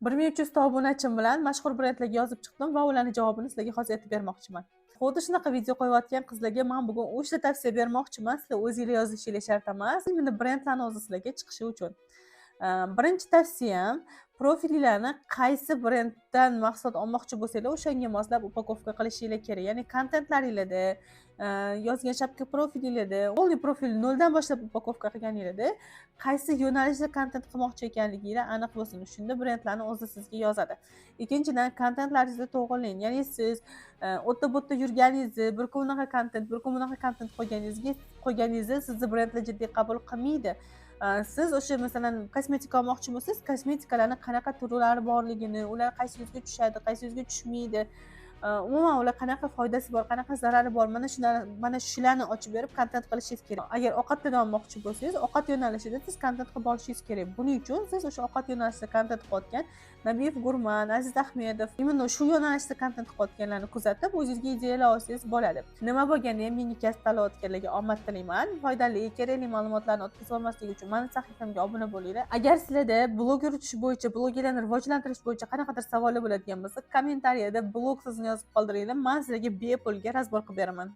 1300 ta obunachim bilan mashhur brendlarga yozib chiqdim va ularning javobini sizlarga hozir aytib bermoqchiman. Xuddi shunaqa video qo'yayotgan qizlarga men bugun 3 ta tavsiya bermoqchiman. Sizlar o'zingizlar yozishingiz shart emas. Meni brendlarning o'zi sizlarga chiqishi uchun. Birinchi tavsiyam, profillarni qaysi brenddan mahsulot olmoqchi bo'lsanglar, o'shanga moslab upakovka qilishinglar kerak. Ya'ni kontentlaringizda, yozgan shapka profilingizda, полный profil noldan boshlab upakovka qilganingizda, qaysi yo'nalishda kontent qilmoqchi ekanliginglar aniq bo'lsin. Shunda brendlarning o'zi sizga yozadi. Ikkinchidan, kontentlaringizni to'g'rilang. Ya'ni siz o'tda bo'tda yurganingizni, bir kun bunaqa kontent, bir kun bunaqa kontent qo'yganingizda sizni brendlar jiddiy qabul qilmaydi. Siz o'sha masalan kosmetika olmoqchi bo'lsangiz, kosmetikalarning qanaqa turlari borligini, ular qaysi yuzga tushadi, qaysi yuzga tushmaydi, umuman ular qanaqa foydasi bor, qanaqa zarari bor, mana shularni ochib berib kontent qilishingiz kerak. Agar ovqatdan olmoqchi bo'lsangiz, ovqat yo'nalishida siz kontent qilib olishingiz kerak. Buning uchun siz o'sha ovqat yo'nalishida kontent qilayotgan Nabiyev Gurman, Aziz Ahmedov, imенно shu yo'nalishda kontent qilayotganlarni kuzatib, o'zingizga ideyalar olsangiz bo'ladi. Nima bo'lganda ham menga kasb tanlayotganlarga omad tilayman. Foydali, kerakli ma'lumotlarni o'tkazib olmaslik uchun meni sahifamga obuna bo'linglar. Agar sizlarda blog yuritish bo'yicha, blogerlarni rivojlantirish bo'yicha qanaqadir savollar bo'ladigan bo'lsa, kommentariyada blog so'zini yozib qoldiringlar. Men sizlarga bepulga razbor qilib beraman.